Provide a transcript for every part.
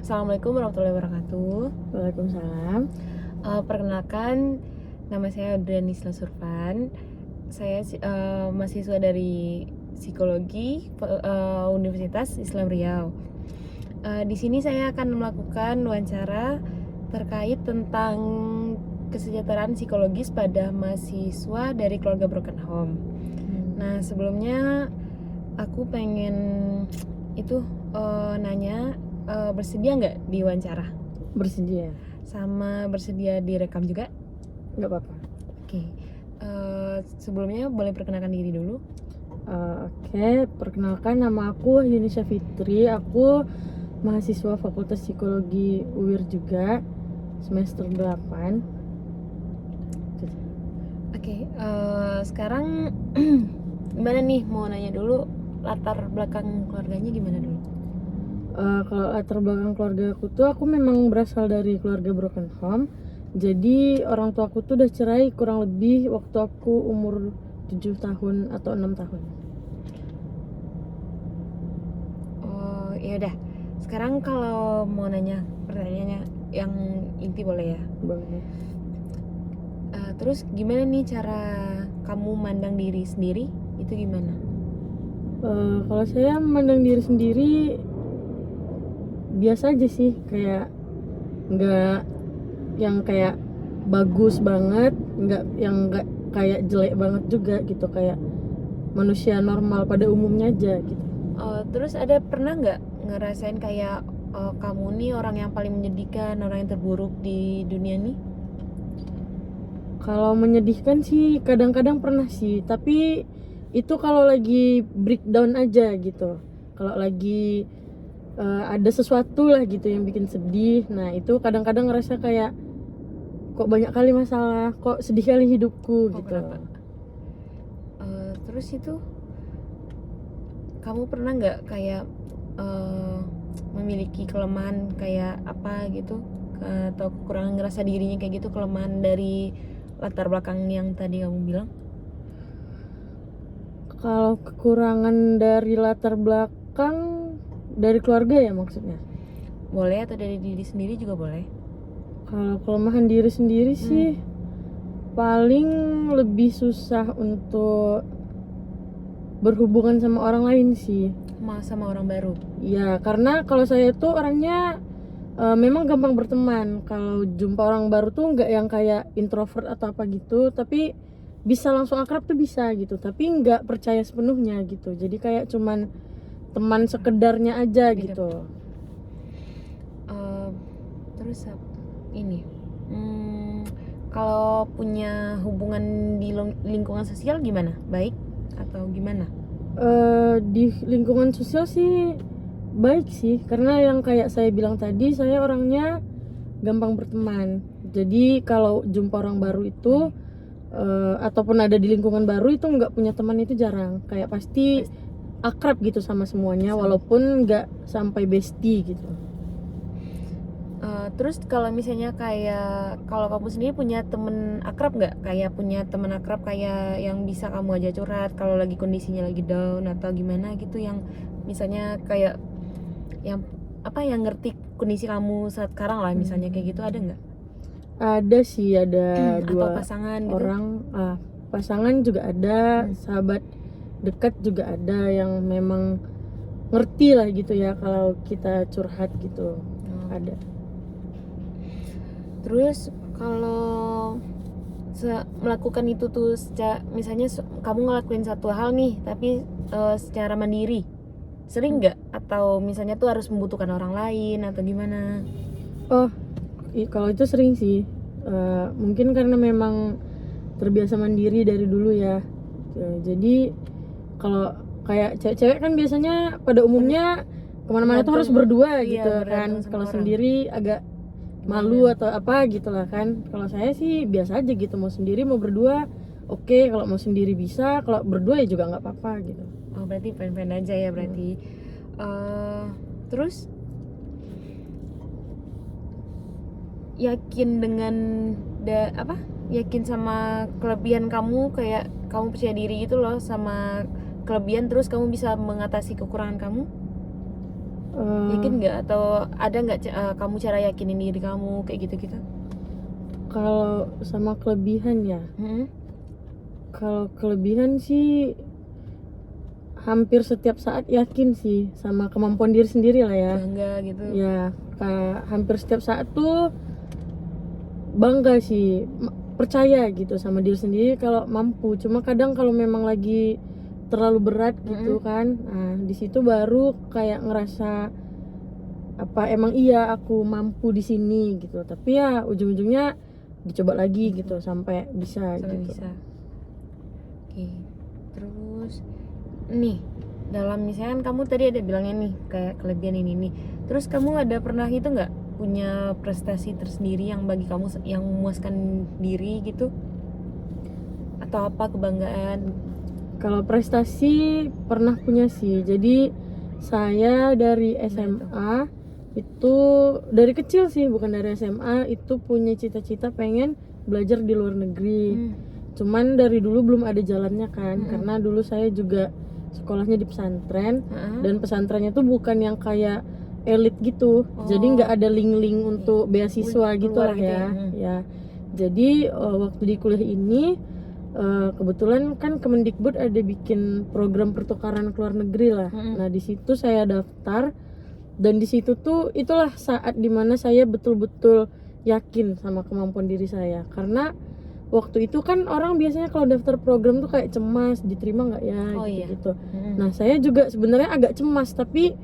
Assalamualaikum warahmatullahi wabarakatuh. Waalaikumsalam. Perkenalkan, nama saya Audrianisla Surpan. Saya mahasiswa dari Psikologi Universitas Islam Riau. Di sini saya akan melakukan wawancara terkait tentang kesejahteraan psikologis pada mahasiswa dari keluarga broken home. Nah, sebelumnya aku pengen nanya, bersedia nggak diwawancara? Bersedia? Sama bersedia direkam juga? Nggak apa-apa. Oke. Sebelumnya boleh perkenalkan diri dulu. Oke, perkenalkan nama aku Yunisha Fitri. Aku mahasiswa Fakultas Psikologi UIR juga, semester 8. Oke, sekarang gimana nih, mau nanya dulu latar belakang keluarganya gimana dulu? Kalau latar belakang keluarga aku tuh, aku memang berasal dari keluarga broken home. Jadi orang tua aku tuh udah cerai kurang lebih waktu aku umur 7 tahun atau 6 tahun. Oh, ya udah. Sekarang kalau mau nanya pertanyaannya yang inti boleh ya? Boleh. Terus gimana nih cara kamu mandang diri sendiri? Itu gimana? Kalau saya memandang diri sendiri biasa aja sih, kayak nggak yang kayak bagus banget, nggak kayak jelek banget juga gitu, kayak manusia normal pada umumnya aja gitu. Terus ada pernah nggak ngerasain kayak kamu nih orang yang paling menyedihkan, orang yang terburuk di dunia nih? Kalau menyedihkan sih kadang-kadang pernah sih, tapi itu kalau lagi breakdown aja gitu. Kalau lagi ada sesuatu lah gitu yang bikin sedih, nah itu kadang-kadang ngerasa kayak kok banyak kali masalah, kok sedih kali hidupku gitu. Kenapa? Terus itu kamu pernah nggak kayak memiliki kelemahan kayak apa gitu, atau kekurangan, ngerasa dirinya kayak gitu, kelemahan dari latar belakang yang tadi kamu bilang? Kalau kekurangan dari latar belakang dari keluarga ya maksudnya? Boleh, atau dari diri sendiri juga boleh. Kalau kelemahan diri sendiri sih paling lebih susah untuk berhubungan sama orang lain sih. Sama orang baru? Ya, karena kalau saya tuh orangnya memang gampang berteman. Kalau jumpa orang baru tuh nggak yang kayak introvert atau apa gitu, tapi bisa langsung akrab tuh bisa gitu, tapi nggak percaya sepenuhnya gitu. Jadi kayak cuman teman sekedarnya aja gitu. Terus ini, kalau punya hubungan di lingkungan sosial gimana? Baik atau gimana? Di lingkungan sosial sih baik sih, karena yang kayak saya bilang tadi, saya orangnya gampang berteman. Jadi kalau jumpa orang baru itu ataupun ada di lingkungan baru itu nggak punya teman itu jarang, kayak pasti akrab gitu sama semuanya, walaupun nggak sampai bestie gitu. Terus kalau misalnya kayak, kalau kamu sendiri punya temen akrab nggak? Kayak punya temen akrab kayak yang bisa kamu aja curhat kalau lagi kondisinya lagi down atau gimana gitu, yang misalnya kayak yang ngerti kondisi kamu saat sekarang lah, misalnya kayak gitu, ada nggak? Ada sih, ada Atau 2 pasangan gitu? orang. Pasangan juga ada, sahabat dekat juga ada yang memang ngerti lah gitu ya kalau kita curhat gitu. Ada. Terus kalau melakukan itu tuh misalnya kamu ngelakuin satu hal nih tapi secara mandiri, sering nggak? Atau misalnya tuh harus membutuhkan orang lain atau gimana? Kalau itu sering sih. Mungkin karena memang terbiasa mandiri dari dulu ya. Jadi kalau kayak cewek-cewek kan biasanya pada umumnya kemana-mana tuh harus berdua gitu kan. Kalau sendiri agak malu atau apa gitu lah kan. Kalau saya sih biasa aja gitu, mau sendiri mau berdua oke, kalau mau sendiri bisa, kalau berdua ya juga nggak apa-apa gitu. Oh, berarti fine-fine aja ya berarti. Terus yakin dengan yakin sama kelebihan kamu, kayak kamu percaya diri gitu loh sama kelebihan, terus kamu bisa mengatasi kekurangan kamu? Yakin nggak? Atau ada nggak kamu cara yakinin diri kamu kayak gitu-gitu? Kalau sama kelebihan ya, Mm-mm. kalau kelebihan sih hampir setiap saat yakin sih sama kemampuan diri sendiri lah ya. Bangga gitu. Ya, kayak hampir setiap saat tuh bangga sih, percaya gitu sama diri sendiri kalau mampu. Cuma kadang kalau memang lagi terlalu berat gitu kan, nah di situ baru kayak ngerasa apa emang iya aku mampu di sini gitu. Tapi ya ujung-ujungnya dicoba lagi gitu sampai bisa Sampai gitu. bisa. Oke. Terus nih, dalam misalkan kamu tadi ada bilangnya nih kayak kelebihan ini nih. Terus kamu ada pernah itu nggak punya prestasi tersendiri yang bagi kamu yang memuaskan diri gitu? Atau apa kebanggaan? Kalau prestasi pernah punya sih. Jadi saya dari SMA itu dari kecil sih, bukan dari SMA, itu punya cita-cita pengen belajar di luar negeri. Cuman dari dulu belum ada jalannya kan, karena dulu saya juga sekolahnya di pesantren, dan pesantrennya tuh bukan yang kayak elit gitu. Jadi nggak ada link-link untuk beasiswa gitu lah ya. Ya. Jadi waktu di kuliah ini kebetulan kan Kemendikbud ada bikin program pertukaran ke luar negeri lah. Nah di situ saya daftar, dan di situ tuh itulah saat dimana saya betul-betul yakin sama kemampuan diri saya. Karena waktu itu kan orang biasanya kalau daftar program tuh kayak cemas diterima nggak ya gitu. Nah saya juga sebenarnya agak cemas, tapi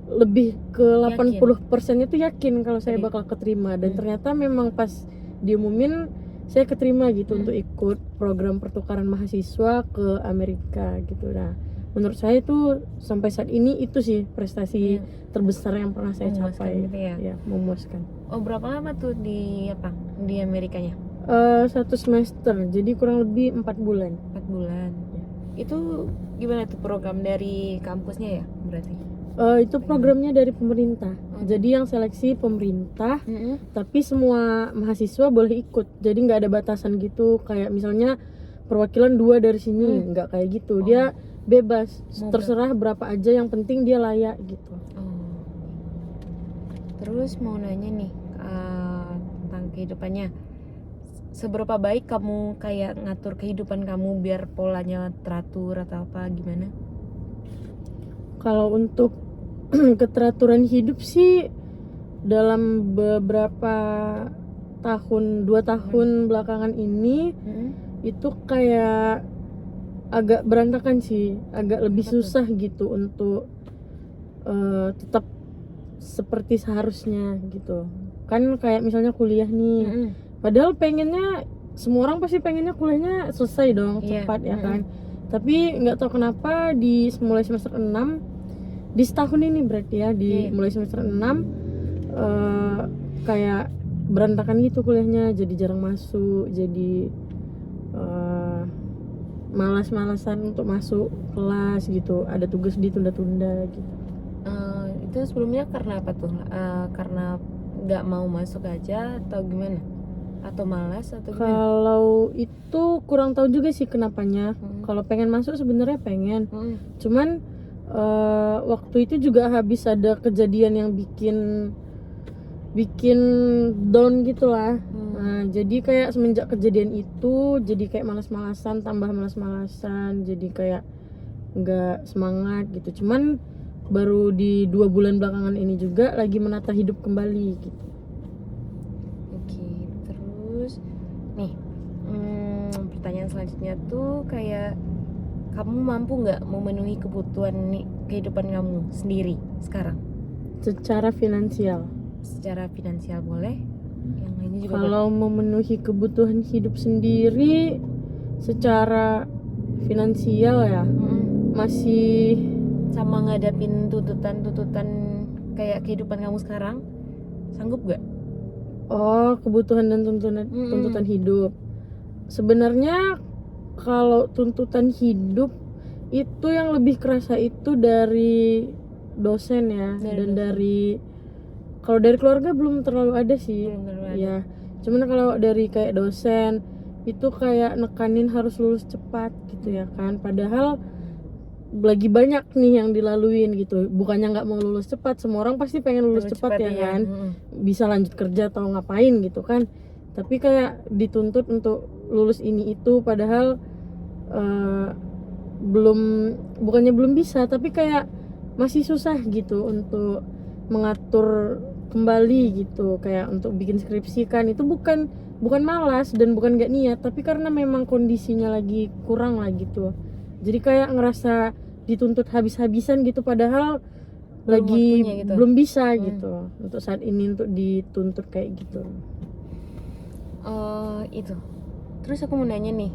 lebih ke 80% itu yakin kalau saya bakal keterima. Dan ternyata memang pas diumumin saya keterima gitu untuk ikut program pertukaran mahasiswa ke Amerika gitu. Nah menurut saya itu sampai saat ini itu sih prestasi terbesar yang pernah saya capai gitu ya? Ya, memuaskan. Oh, berapa lama tuh di Amerikanya? 1 semester, jadi kurang lebih 4 bulan. 4 bulan. Itu gimana tuh program dari kampusnya ya berarti? Itu programnya dari pemerintah. Jadi yang seleksi pemerintah, tapi semua mahasiswa boleh ikut. Jadi nggak ada batasan gitu. Kayak misalnya perwakilan 2 dari sini, nggak kayak gitu. Dia bebas, terserah berapa aja. Yang penting dia layak gitu. Terus mau nanya nih tentang kehidupannya. Seberapa baik kamu kayak ngatur kehidupan kamu biar polanya teratur atau apa gimana? Kalau untuk keteraturan hidup sih dalam beberapa tahun, 2 tahun belakangan ini itu kayak agak berantakan sih, agak lebih susah gitu untuk tetap seperti seharusnya gitu. Kan kayak misalnya kuliah nih, padahal pengennya semua orang pasti pengennya kuliahnya selesai dong, cepat ya kan. Tapi nggak tahu kenapa di mulai semester 6 di setahun ini berarti ya, di mulai semester 6 kayak berantakan gitu kuliahnya, jadi jarang masuk, jadi malas-malasan untuk masuk kelas gitu, ada tugas ditunda-tunda gitu. Itu sebelumnya karena apa tuh? Karena nggak mau masuk aja atau gimana? Atau malas atau gimana? Kalau itu kurang tahu juga sih kenapanya. Kalau pengen masuk sebenarnya pengen, cuman waktu itu juga habis ada kejadian yang bikin down gitulah. Nah, jadi kayak semenjak kejadian itu jadi kayak malas-malasan, tambah malas-malasan, jadi kayak nggak semangat gitu. Cuman baru di 2 bulan belakangan ini juga lagi menata hidup kembali gitu. Oke, terus nih pertanyaan selanjutnya tuh kayak kamu mampu nggak memenuhi kebutuhan kehidupan kamu sendiri sekarang? Secara finansial. Secara finansial boleh, yang lainnya juga kalau boleh. Memenuhi kebutuhan hidup sendiri secara finansial ya, masih sama ngadapin tuntutan kayak kehidupan kamu sekarang, sanggup gak? Kebutuhan dan tuntutan hidup. Sebenarnya kalau tuntutan hidup itu yang lebih kerasa itu dari dosen ya, dan dari kalau dari keluarga belum terlalu ada sih. Ya, cuman kalau dari kayak dosen itu kayak nekanin harus lulus cepat gitu ya kan. Padahal lagi banyak nih yang dilaluin gitu. Bukannya nggak mau lulus cepat, semua orang pasti pengen lulus cepat ya iya. kan, bisa lanjut kerja atau ngapain gitu kan. Tapi kayak dituntut untuk lulus ini itu, padahal belum, bukannya belum bisa, tapi kayak masih susah gitu untuk mengatur kembali gitu. Kayak untuk bikin skripsi kan itu bukan malas dan bukan nggak niat, tapi karena memang kondisinya lagi kurang lah gitu. Jadi kayak ngerasa dituntut habis-habisan gitu, padahal lagi waktunya gitu. belum bisa gitu untuk saat ini untuk dituntut kayak gitu. Itu. Terus aku mau nanya nih,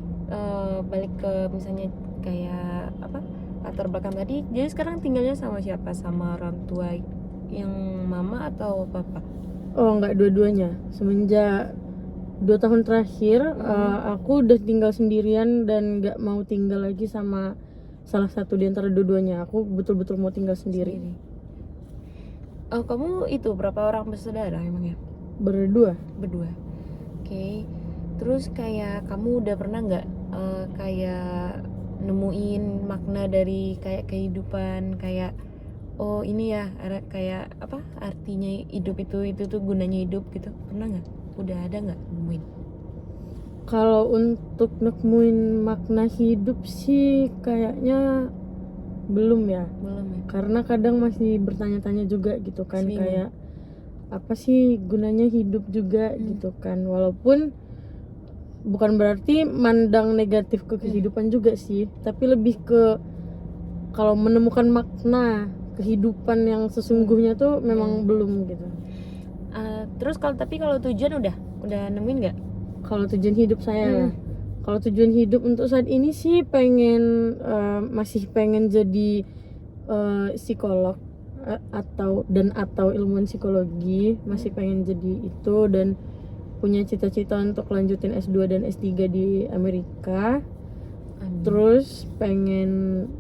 balik ke misalnya kayak apa latar belakang tadi. Jadi sekarang tinggalnya sama siapa? Sama orang tua yang mama atau papa? Oh enggak, dua-duanya. Semenjak 2 tahun terakhir aku udah tinggal sendirian dan nggak mau tinggal lagi sama salah satu di antara dua-duanya. Aku betul-betul mau tinggal sendiri. Oh, kamu itu berapa orang bersaudara emangnya? Berdua. Oke. Terus kayak kamu udah pernah nggak kayak nemuin makna dari kayak kehidupan, kayak oh ini ya kayak apa artinya hidup itu tuh gunanya hidup gitu, pernah nggak? Udah ada nggak nemuin? Kalau untuk nemuin makna hidup sih kayaknya belum ya. Belum ya? Karena kadang masih bertanya-tanya juga gitu kan, kayak apa sih gunanya hidup juga gitu kan. Walaupun bukan berarti mandang negatif ke kehidupan juga sih, tapi lebih ke kalau menemukan makna kehidupan yang sesungguhnya tuh memang belum gitu. Terus kalau tujuan udah nemuin nggak? Kalau tujuan hidup saya, kalau tujuan hidup untuk saat ini sih pengen masih pengen jadi psikolog atau ilmuwan psikologi, masih pengen jadi itu, dan punya cita-cita untuk lanjutin S2 dan S3 di Amerika. Terus pengen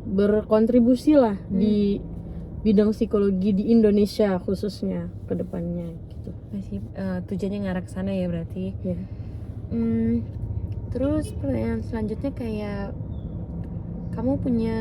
berkontribusi lah di bidang psikologi di Indonesia khususnya ke depannya gitu. Masih tujuannya ngarah ke sana ya berarti. Ya. Terus pertanyaan selanjutnya kayak kamu punya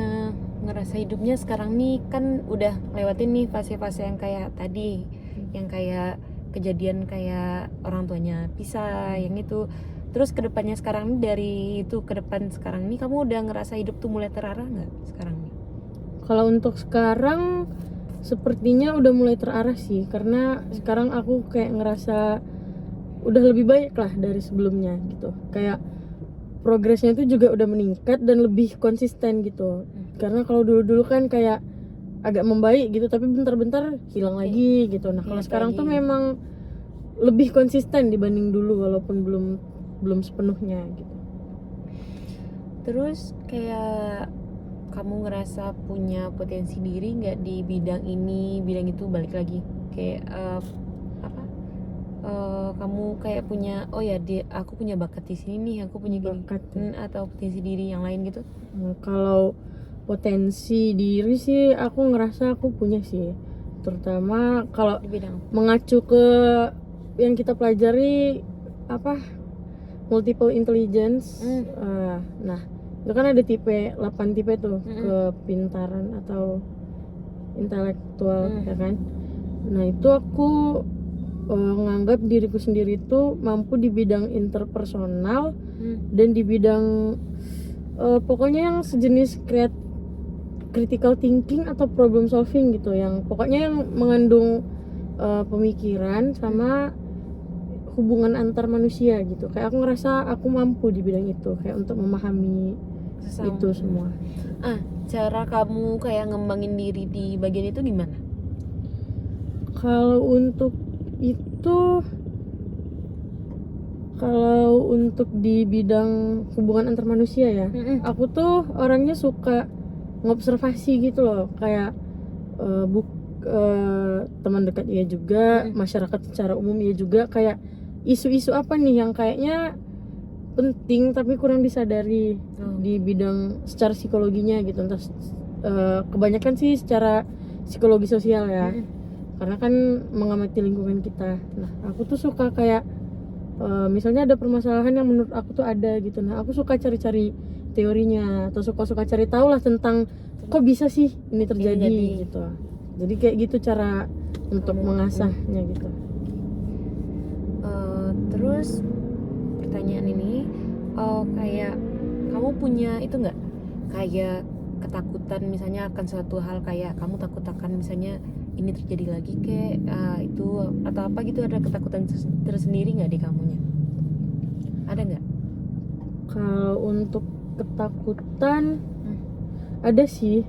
ngerasa hidupnya sekarang nih kan udah lewatin nih fase-fase yang kayak tadi, yang kayak kejadian kayak orang tuanya pisah, yang itu. Terus kedepannya sekarang nih, dari itu ke depan sekarang nih kamu udah ngerasa hidup tuh mulai terarah nggak sekarang nih? Kalau untuk sekarang sepertinya udah mulai terarah sih, karena sekarang aku kayak ngerasa udah lebih baik lah dari sebelumnya gitu. Kayak progresnya itu juga udah meningkat dan lebih konsisten gitu. Karena kalau dulu-dulu kan kayak agak membaik gitu, tapi bentar-bentar hilang lagi gitu. Nah kalau sekarang tuh memang lebih konsisten dibanding dulu, walaupun belum sepenuhnya gitu. Terus kayak kamu ngerasa punya potensi diri nggak di bidang ini, bidang itu, balik lagi kayak kamu kayak punya aku punya bakat di sini nih, aku punya bakat atau potensi diri yang lain gitu? Kalau potensi diri sih aku ngerasa aku punya sih, terutama kalau mengacu ke yang kita pelajari multiple intelligence. Nah itu kan ada 8 tipe tuh, kepintaran atau intelektual ya kan. Nah itu aku nganggap diriku sendiri tuh mampu di bidang interpersonal dan di bidang pokoknya yang sejenis critical thinking atau problem solving gitu, yang pokoknya yang mengandung pemikiran sama hubungan antar manusia gitu. Kayak aku ngerasa aku mampu di bidang itu, kayak untuk memahami itu semua. Cara kamu kayak ngembangin diri di bagian itu gimana? Kalau untuk di bidang hubungan antar manusia ya, aku tuh orangnya suka ngobservasi gitu loh, kayak teman dekat iya juga, masyarakat secara umum iya juga, kayak isu-isu apa nih yang kayaknya penting tapi kurang disadari di bidang secara psikologinya gitu. Entah kebanyakan sih secara psikologi sosial ya, karena kan mengamati lingkungan kita. Nah aku tuh suka kayak misalnya ada permasalahan yang menurut aku tuh ada gitu, nah aku suka cari-cari teorinya atau suka cari tahu lah tentang kok bisa sih ini terjadi jadi. gitu. Jadi kayak gitu cara untuk Kamu- mengasahnya gitu. Terus pertanyaan ini, kayak kamu punya itu nggak, kayak ketakutan misalnya akan suatu hal, kayak kamu takut akan misalnya ini terjadi lagi kayak itu atau apa gitu, ada ketakutan tersendiri nggak di kamunya? Ada nggak? Kalau untuk ketakutan ada sih,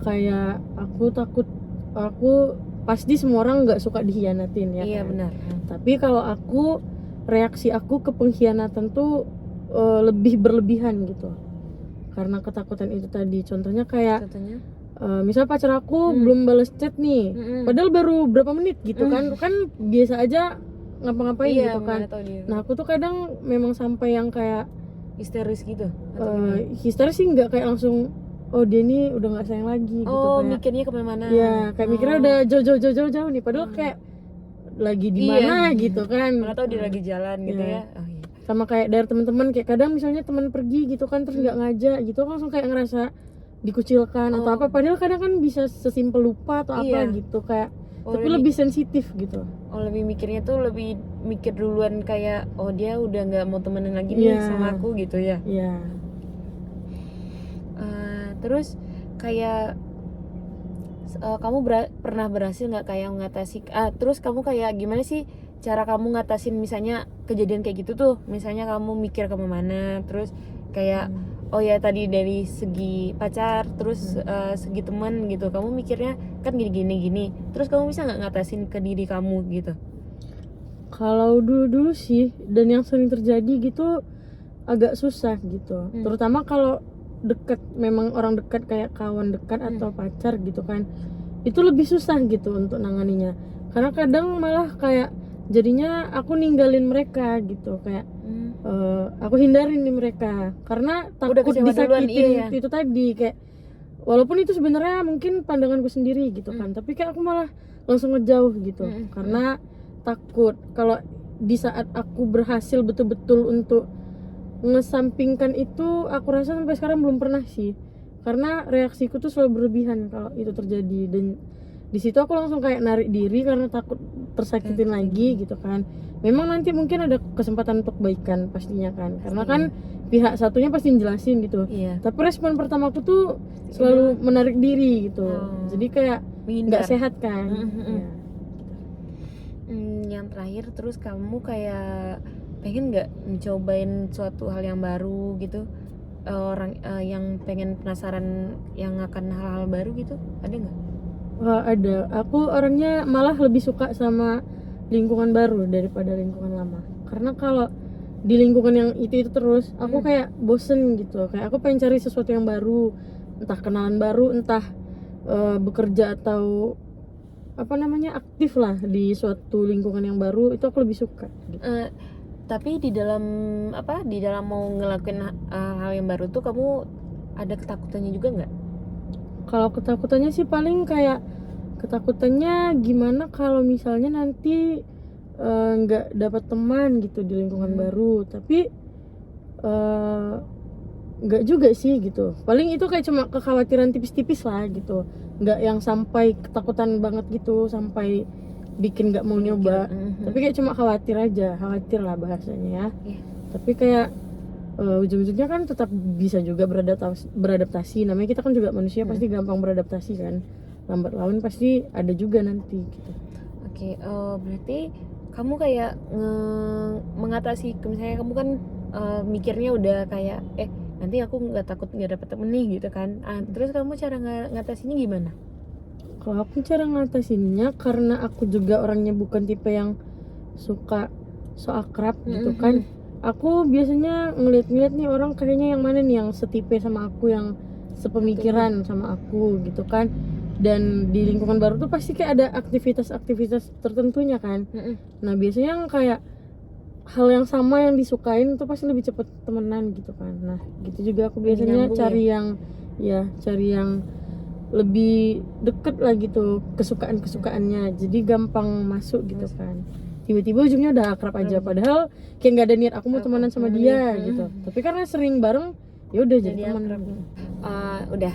kayak aku takut, aku pasti semua orang nggak suka dikhianatin ya Iya kan? benar. Tapi kalau aku, reaksi aku ke pengkhianatan tuh lebih berlebihan gitu karena ketakutan itu tadi. Contohnya kayak Contohnya? misal pacar aku belum balas chat nih, padahal baru berapa menit gitu kan biasa aja ngapa-ngapain Iya, gitu kan. mana tahu dia Nah aku tuh kadang memang sampai yang kayak histeris gitu atau gimana? histeris sih, nggak kayak langsung oh dia nih udah nggak sayang lagi gitu, Oh, kayak mikirnya kemana-mana. ya kayak mikirnya udah jauh nih, padahal kayak lagi di mana gitu kan. Mana tahu dia lagi jalan gitu Iya. ya. Oh iya. Sama kayak dari teman-teman, kayak kadang misalnya teman pergi gitu kan terus nggak ngajak gitu, aku langsung kayak ngerasa dikucilkan atau apa, padahal kadang kan bisa sesimpel lupa atau apa Iya. gitu kayak. Oh, Tapi lebih sensitif gitu. Oh, lebih mikirnya tuh lebih mikir duluan kayak oh dia udah nggak mau temenan lagi nih Iya. sama aku gitu ya. Iya. Terus kayak kamu pernah berhasil nggak kayak mengatasi terus kamu kayak gimana sih cara kamu ngatasin misalnya kejadian kayak gitu tuh, misalnya kamu mikir kemana, terus kayak oh ya tadi dari segi pacar, terus segi teman gitu, kamu mikirnya kan gini, terus kamu bisa nggak ngatasin ke diri kamu gitu? Kalau dulu sih, dan yang sering terjadi gitu agak susah gitu. Terutama kalau dekat, memang orang dekat kayak kawan dekat atau pacar gitu kan, itu lebih susah gitu untuk nanganinya. Karena kadang malah kayak jadinya aku ninggalin mereka gitu, kayak aku hindarin nih mereka karena takut kecewa duluan, disakitin. iya. Itu tadi kayak walaupun itu sebenarnya mungkin pandanganku sendiri gitu kan, tapi kayak aku malah langsung ngejauh gitu karena takut kalau di saat aku berhasil betul-betul untuk ngesampingkan itu, aku rasa sampai sekarang belum pernah sih, karena reaksiku tuh selalu berlebihan kalau itu terjadi, dan di situ aku langsung kayak narik diri karena takut tersakitin lagi gitu kan. Memang nanti mungkin ada kesempatan untuk baikan pastinya kan, karena kan pihak satunya pasti jelasin gitu. Iya. Tapi respon pertamaku tuh selalu menarik diri gitu. Jadi kayak nggak sehat kan. Ya. Yang terakhir, terus kamu kayak pengen nggak mencobain suatu hal yang baru gitu, orang yang pengen penasaran yang akan hal-hal baru gitu, ada nggak? Wah, ada. Aku orangnya malah lebih suka sama lingkungan baru daripada lingkungan lama. Karena kalau di lingkungan yang itu terus, aku kayak bosen gitu. Kayak aku pengen cari sesuatu yang baru, entah kenalan baru, entah bekerja atau apa namanya, aktif lah di suatu lingkungan yang baru, itu aku lebih suka gitu. Tapi di dalam mau ngelakuin hal yang baru tuh kamu ada ketakutannya juga nggak? Kalau ketakutannya sih paling kayak ketakutannya gimana kalau misalnya nanti nggak dapat teman gitu di lingkungan baru. Tapi nggak juga sih gitu, paling itu kayak cuma kekhawatiran tipis-tipis lah gitu, nggak yang sampai ketakutan banget gitu sampai bikin nggak mau nyoba. Tapi kayak cuma khawatir lah bahasanya ya. Tapi kayak ujung-ujungnya kan tetap bisa juga beradaptasi. Namanya kita kan juga manusia, pasti gampang beradaptasi kan, lambat laun pasti ada juga nanti gitu. Oke, berarti kamu kayak mengatasi, misalnya kamu kan mikirnya udah kayak nanti aku nggak takut nggak dapet temen nih gitu kan. Terus kamu cara ngatasinnya gimana? Kalau aku cara ngatasinnya, karena aku juga orangnya bukan tipe yang suka so akrab gitu kan. Aku biasanya ngeliat-ngeliat nih orang kayaknya yang mana nih yang setipe sama aku, yang sepemikiran sama aku gitu kan. Dan di lingkungan baru tuh pasti kayak ada aktivitas-aktivitas tertentunya kan. Nah biasanya yang kayak hal yang sama yang disukain tuh pasti lebih cepet temenan gitu kan. Nah gitu juga aku biasanya cari yang lebih deket lah gitu kesukaannya, jadi gampang masuk gitu kan. tiba-tiba ujungnya udah akrab aja, padahal kayak nggak ada niat aku mau temenan sama dia gitu, tapi karena sering bareng ya udah jadi teman. Udah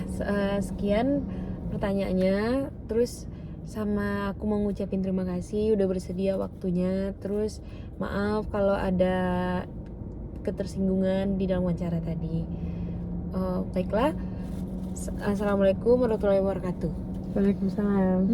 sekian pertanyaannya, terus sama aku mau ngucapin terima kasih udah bersedia waktunya, terus maaf kalau ada ketersinggungan di dalam wawancara tadi. Baiklah, assalamualaikum warahmatullahi wabarakatuh. Waalaikumsalam.